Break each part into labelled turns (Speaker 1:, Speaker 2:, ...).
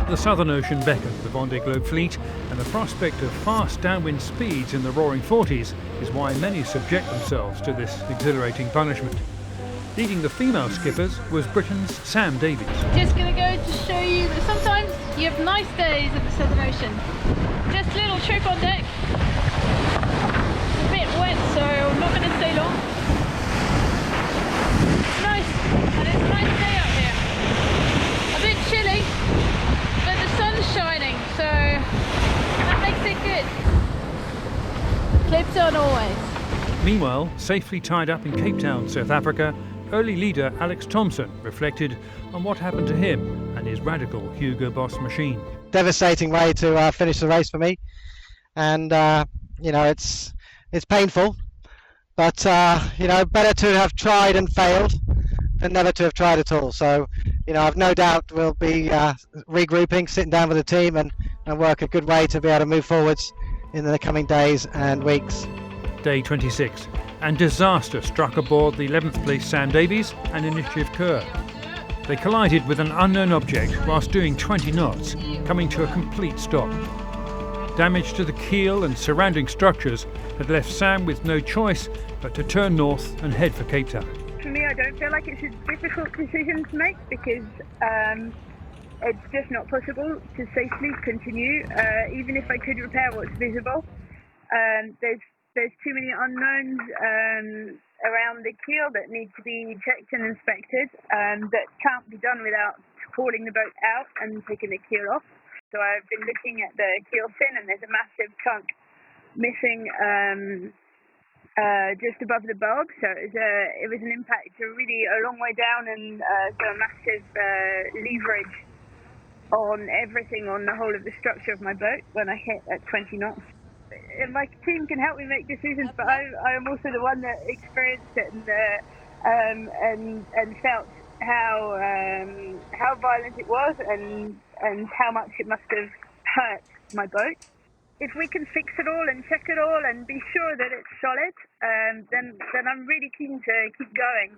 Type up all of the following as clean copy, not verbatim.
Speaker 1: The Southern Ocean beckons the Vende Globe fleet, and the prospect of fast downwind speeds in the roaring 40s is why many subject themselves to this exhilarating punishment. Leading the female skippers was Britain's Sam Davies.
Speaker 2: Just going to go to show you that sometimes you have nice days at the Southern Ocean. Just a little trick on deck. It's a bit wet, so I'm not going to stay long. It's nice, and it's a nice day out here. A bit chilly, but the sun's shining, so that makes it good. Clips on always.
Speaker 1: Meanwhile, safely tied up in Cape Town, South Africa, early leader Alex Thompson reflected on what happened to him and his radical Hugo Boss machine.
Speaker 3: Devastating way to finish the race for me, and you know, it's painful, but you know, better to have tried and failed than never to have tried at all. So, you know, I've no doubt we'll be regrouping, sitting down with the team, and work a good way to be able to move forwards in the coming days and weeks.
Speaker 1: Day 26, and disaster struck aboard the 11th place Sam Davies and Initiative Kerr. They collided with an unknown object whilst doing 20 knots, coming to a complete stop. Damage to the keel and surrounding structures had left Sam with no choice but to turn north and head for Cape Town.
Speaker 4: For me, I don't feel like it's a difficult decision to make because it's just not possible to safely continue, even if I could repair what's visible. There's too many unknowns around the keel that need to be checked and inspected that can't be done without hauling the boat out and taking the keel off. So I've been looking at the keel fin, and there's a massive chunk missing just above the bulb. So it was an impact really a long way down, and so a massive leverage on everything, on the whole of the structure of my boat when I hit at 20 knots. And my team can help me make decisions, but I am also the one that experienced it and felt how violent it was and how much it must have hurt my boat. If we can fix it all and check it all and be sure that it's solid, then I'm really keen to keep going.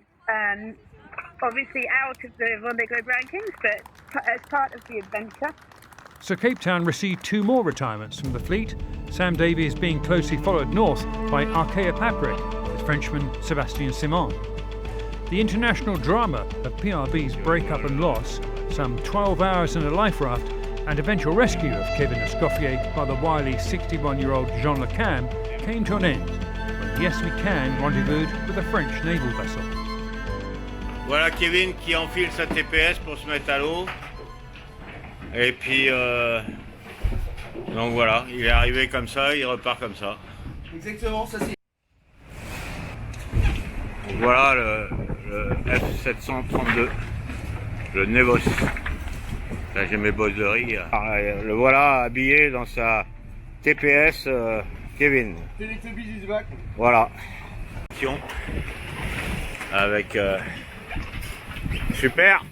Speaker 4: Obviously out of the Vende Globe rankings, but as part of the adventure.
Speaker 1: So Cape Town received 2 more retirements from the fleet, Sam Davies being closely followed north by Arkea Paprick with Frenchman Sébastien Simon. The international drama of PRB's breakup and loss, some 12 hours in a life raft, and eventual rescue of Kevin Escoffier by the wily 61-year-old Jean Le Cam came to an end when Yes We Can rendezvoused with a French naval vessel.
Speaker 5: Voilà Kevin qui enfile sa TPS pour se mettre à l'eau. Et puis, donc voilà, il est arrivé comme ça, il repart comme ça.
Speaker 6: Exactement, ça c'est.
Speaker 5: Voilà le F732, le Nevos. Là j'ai mes bosses de riz. Le voilà habillé dans sa TPS Kevin. Voilà. Avec super.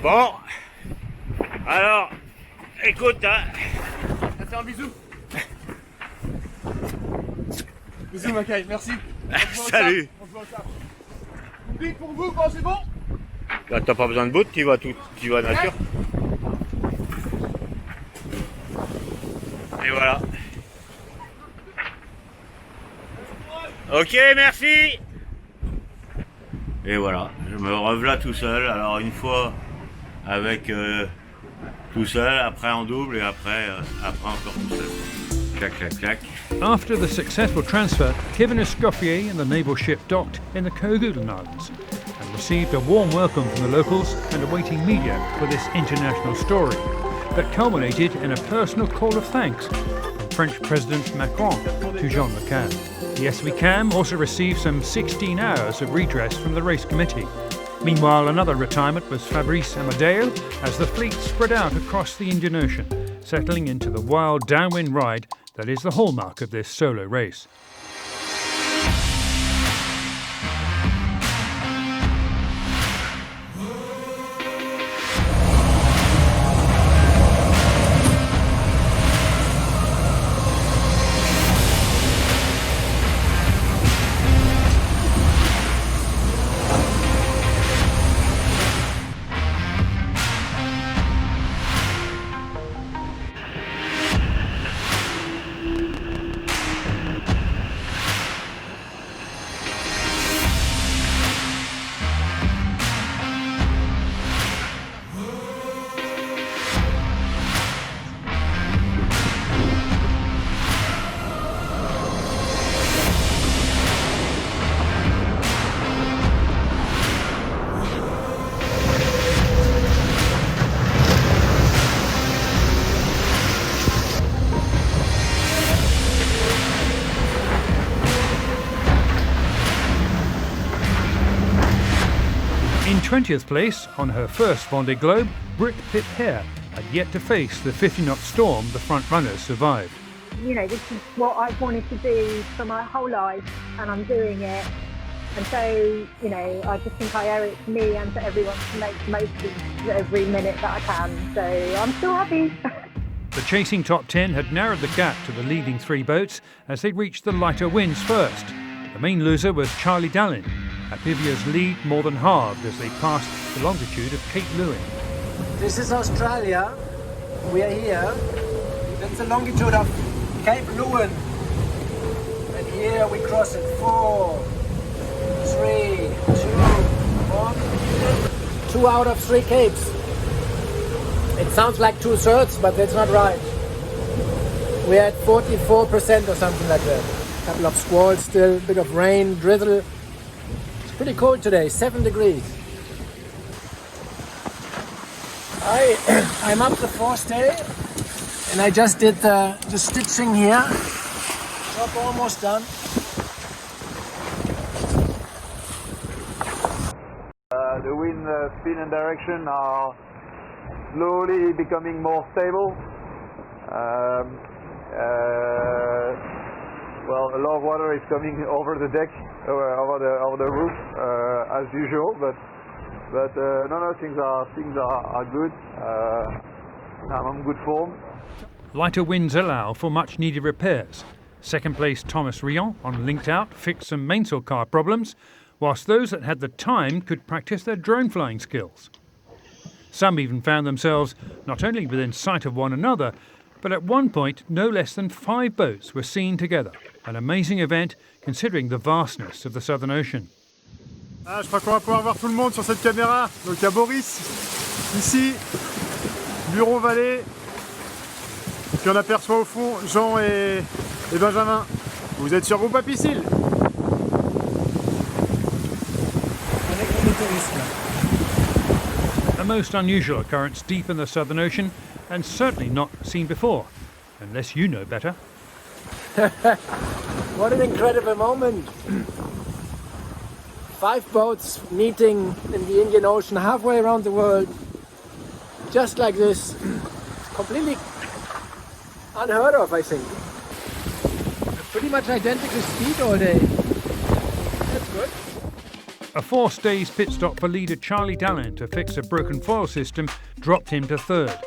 Speaker 5: Bon. Alors, écoute, hein.
Speaker 6: Ça fait un bisou. Bisous Macaille, merci.
Speaker 5: Salut.
Speaker 6: On se voit ça. Oublie pour vous quand c'est bon.
Speaker 5: Là, t'as pas besoin de bout, tu vas nature. Et voilà. Ok, merci. Et voilà, je me revoilà tout seul. Alors une fois avec tout seul, après en double et après encore tout seul. Clac, clac, clac.
Speaker 1: After the successful transfer, Kevin Escoffier and the naval ship docked in the Kerguelen Islands and received a warm welcome from the locals and awaiting media for this international story that culminated in a personal call of thanks from French President Macron to Jean Le Cam. Yes We Can also received some 16 hours of redress from the race committee. Meanwhile, another retirement was Fabrice Amadeo as the fleet spread out across the Indian Ocean, settling into the wild downwind ride that is the hallmark of this solo race. 20th place on her first Vende Globe, Britt Pip-Hare had yet to face the 50-knot storm the front runners survived.
Speaker 4: You know, this is what I've wanted to do for my whole life, and I'm doing it. And so, you know, I just think I owe it to me and to everyone to make the most of every minute that I can. So I'm still happy.
Speaker 1: The chasing top 10 had narrowed the gap to the leading 3 boats as they reached the lighter winds first. The main loser was Charlie Dallin. Apivia's lead more than halved as they passed the longitude of Cape Leeuwin.
Speaker 3: This is Australia. We are here. That's the longitude of Cape Leeuwin. And here we cross it. 4, 3, 2, 1. 2 out of 3 capes. It sounds like 2/3, but that's not right. We're at 44% or something like that. A couple of squalls still, a bit of rain, drizzle. It's pretty cold today, 7 degrees. I'm up the 4th day, and I just did the stitching here. Job almost done.
Speaker 7: The wind speed and direction are slowly becoming more stable. Well, a lot of water is coming over the deck, over the roof, as usual. But no, things are good. I'm in good form.
Speaker 1: Lighter winds allow for much needed repairs. Second place Thomas Rion on Linked Out fixed some mainsail car problems, whilst those that had the time could practice their drone flying skills. Some even found themselves not only within sight of one another, but at one point no less than 5 boats were seen together. An amazing event considering the vastness of the Southern Ocean.
Speaker 8: Je crois qu'on va pouvoir voir tout le monde sur cette caméra. Donc il y a Boris, ici, Bureau Vallée, puis on aperçoit au fond Jean et Benjamin. Vous êtes sur Groupe Apicile.
Speaker 1: A most unusual occurrence deep in the Southern Ocean, and certainly not seen before, unless you know better.
Speaker 3: What an incredible moment. 5 boats meeting in the Indian Ocean halfway around the world, just like this. Completely unheard of, I think. Pretty much identical speed all day. That's good.
Speaker 1: A 4th day's pit stop for leader Charlie Dallin to fix a broken foil system dropped him to 3rd,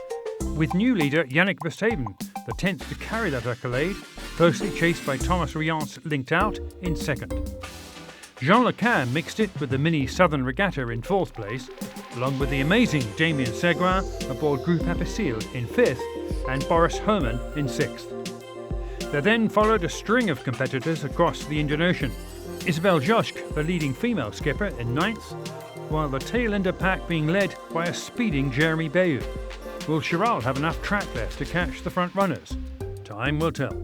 Speaker 1: with new leader Yannick Verstappen, the 10th to carry that accolade, closely chased by Thomas Rion's Linked Out in 2nd. Jean Lequin mixed it with the mini Southern Regatta in 4th place, along with the amazing Damien Seguin aboard Groupe Apicile in 5th and Boris Herman in 6th. There then followed a string of competitors across the Indian Ocean. Isabelle Joschke, the leading female skipper, in 9th, while the tail-ender pack being led by a speeding Jeremy Bayou. Will Chiral have enough track left to catch the front runners? Time will tell.